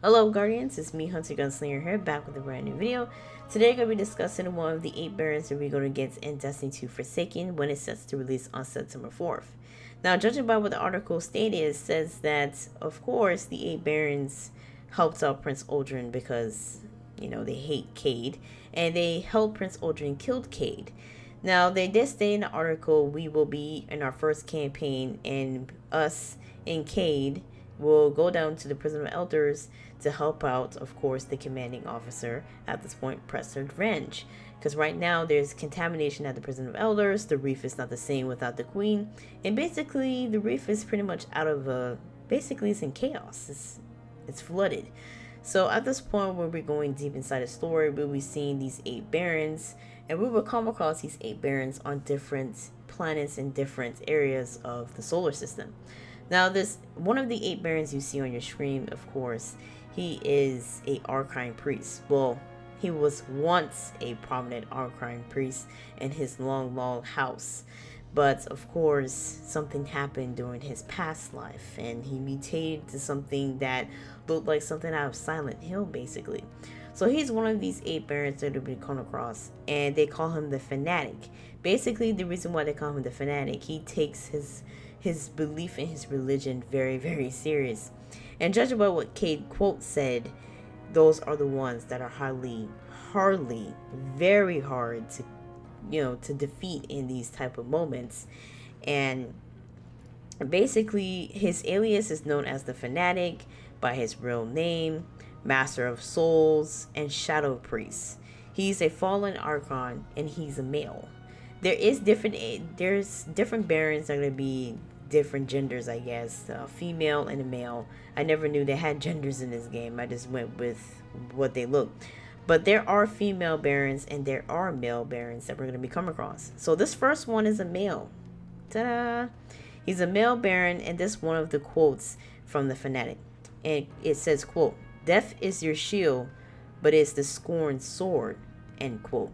Hello Guardians, it's me Hunter Gunslinger here, back with a brand new video. Today I'm going to be discussing one of the 8 barons that we're going to get in Destiny 2 Forsaken when it's set to release on September 4th. Now, judging by what the article stated, it says that, of course, the 8 barons helped out Prince Uldren because, they hate Cade, and they helped Prince Uldren kill Cade. Now, they did state in the article we will be in our first campaign, and us and Cade will go down to the Prison of Elders to help out, of course, the commanding officer at this point, Prince Uldren. Because right now there's contamination at the Prison of Elders. The reef is not the same without the queen. And basically the reef is pretty much out of, basically it's in chaos. It's flooded. So at this point where we're going deep inside the story, we'll be seeing these 8 barons. And we will come across these 8 barons on different planets in different areas of the solar system. Now, this one of the 8 barons you see on your screen, of course, he is a Archon priest. Well, he was once a prominent Archon priest in his long house. But, of course, something happened during his past life, and he mutated to something that looked like something out of Silent Hill, basically. So he's one of these 8 barons that we come across, and they call him the Fanatic. Basically, the reason why they call him the Fanatic, he takes his belief in his religion very serious. And judging by what Cade quote said, those are the ones that are very hard to defeat in these type of moments. And basically his alias is known as the Fanatic by his real name, Master of Souls, and Shadow Priest. He's a fallen Archon, and he's a male. There's different barons that are going to be different genders, I guess, female and a male. I never knew they had genders in this game. I just went with what they look. But there are female barons and there are male barons that we're going to be coming across. So this first one is a male. Ta-da! He's a male baron, and this one of the quotes from the Fanatic. And it says, quote, "Death is your shield, but it's the Scorn sword," end quote.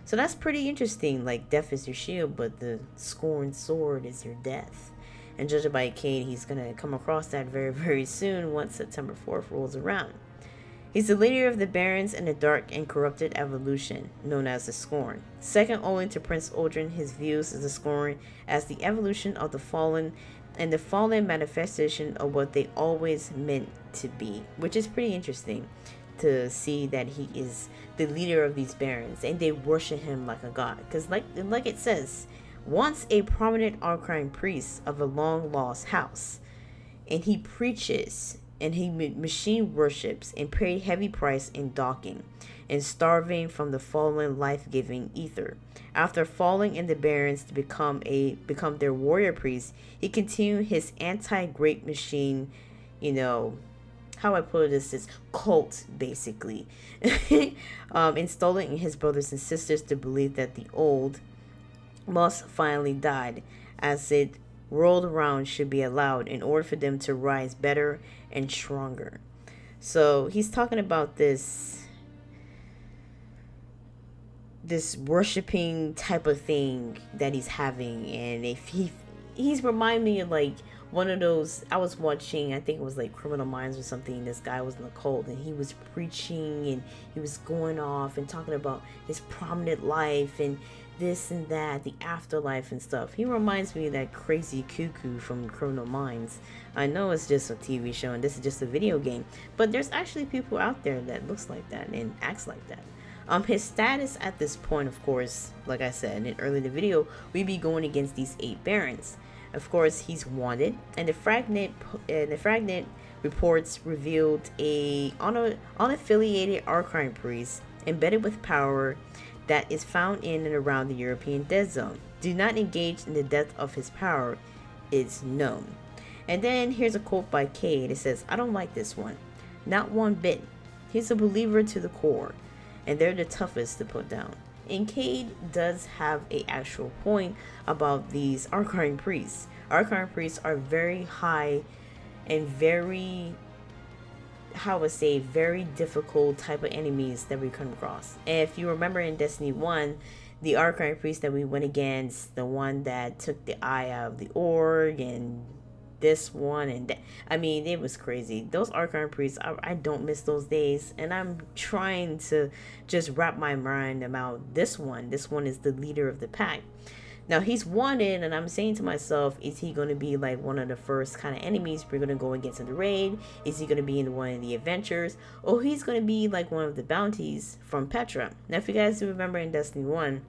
So that's pretty interesting. Like, death is your shield, but the Scorn sword is your death. And judging by Cade, he's going to come across that very soon once September 4th rolls around. He's the leader of the Barons in the Dark and Corrupted Evolution, known as the Scorn. Second only to Prince Uldren, his views of the Scorn as the evolution of the Fallen and the fallen manifestation of what they always meant to be, which is pretty interesting to see that he is the leader of these barons and they worship him like a god. Because like it says, once a prominent Archon priest of a long lost house, and he preaches and he machine worships and paid heavy price in docking and starving from the fallen life-giving ether. After falling in the barons to become their warrior priest, he continued his anti-great machine, how I put this is cult, basically. Installing his brothers and sisters to believe that the old must finally died, as it rolled around should be allowed in order for them to rise better and stronger. So he's talking about this worshiping type of thing that he's having, and if he's reminding me of like one of those, I was watching, I think it was like Criminal Minds or something. This guy was in the cult and he was preaching and he was going off and talking about his prominent life and this and that, the afterlife and stuff. He reminds me of that crazy cuckoo from Criminal Minds. I know it's just a TV show and this is just a video game, but there's actually people out there that looks like that and acts like that. His status at this point, of course, like I said in earlier in the video, we be going against these 8 barons. Of course, he's wanted, and the fragment reports revealed a unaffiliated Archon priest embedded with power that is found in and around the European Dead Zone. Do not engage in the depth of his power is known. And then here's a quote by Cade. It says, "I don't like this one. Not one bit. He's a believer to the core, and they're the toughest to put down." And Cade does have a actual point about these Archon priests. Archon priests are very high and very, very difficult type of enemies that we come across. And if you remember in Destiny 1, the Archon priest that we went against, the one that took the eye out of the org and this one and that. I mean, it was crazy. Those Archon priests, I don't miss those days, and I'm trying to just wrap my mind about this one. This one is the leader of the pack. Now he's wanted, and I'm saying to myself, is he going to be like one of the first kind of enemies we're going to go against in the raid? Is he going to be in one of the adventures? Or he's going to be like one of the bounties from Petra? Now if you guys remember in Destiny 1,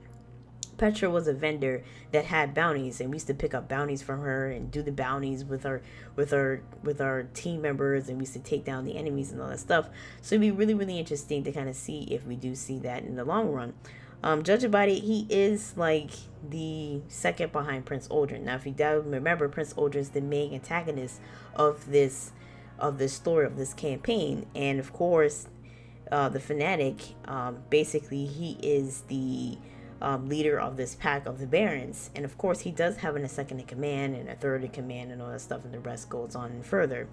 Petra was a vendor that had bounties, and we used to pick up bounties from her and do the bounties with our team members, and we used to take down the enemies and all that stuff. So it'd be really, really interesting to kind of see if we do see that in the long run. Judging by it, he is like the second behind Prince Uldren. Now, if you don't remember, Prince Uldren is the main antagonist of this story, of this campaign, and of course, the Fanatic. Basically, he is the leader of this pack of the Barons, and of course, he does have a second in command and a third in command and all that stuff, and the rest goes on further.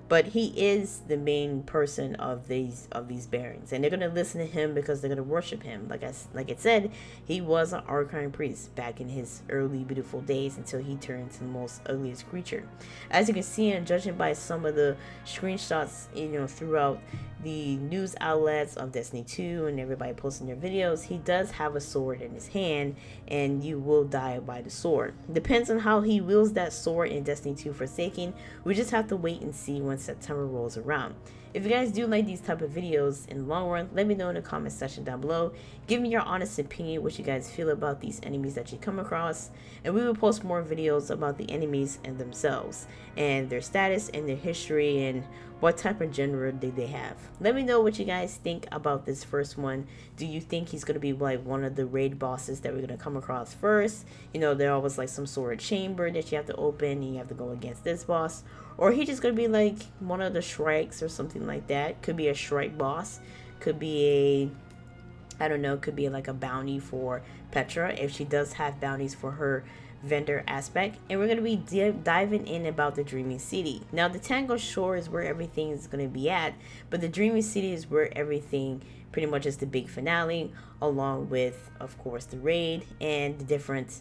But he is the main person of these barons, and they're gonna listen to him because they're gonna worship him. Like I said, he was an Archon priest back in his early beautiful days until he turned into the most ugliest creature. As you can see, and judging by some of the screenshots, throughout the news outlets of Destiny 2 and everybody posting their videos, he does have a sword in his hand, and you will die by the sword. Depends on how he wields that sword in Destiny 2 Forsaken. We just have to wait and see when September rolls around. If you guys do like these type of videos in the long run, let me know in the comment section down below. Give me your honest opinion, what you guys feel about these enemies that you come across, and we will post more videos about the enemies and themselves and their status and their history and what type of genre did they have. Let me know what you guys think about this first one. Do you think he's going to be like one of the raid bosses that we're going to come across first? There always like some sort of chamber that you have to open and you have to go against this boss. Or he just going to be like one of the shrikes or something like that. Could be a shrike boss. Could be I don't know, could be like a bounty for Petra if she does have bounties for her vendor aspect. And we're going to be diving in about the Dreaming City. Now the Tango Shore is where everything is going to be at, but the Dreaming City is where everything pretty much is the big finale, along with of course the raid and the different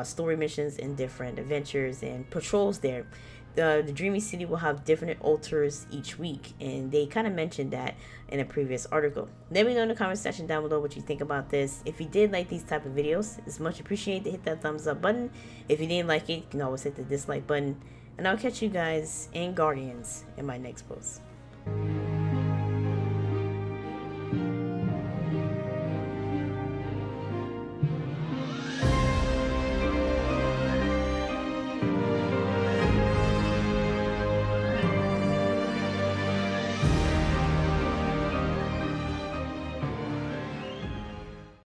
story missions and different adventures and patrols there. The Dreaming City will have different altars each week, and they kind of mentioned that in a previous article. Let me know in the comment section down below what you think about this. If you did like these type of videos, it's much appreciated to hit that thumbs up button. If you didn't like it, you can always hit the dislike button, and I'll catch you guys in Guardians in my next post.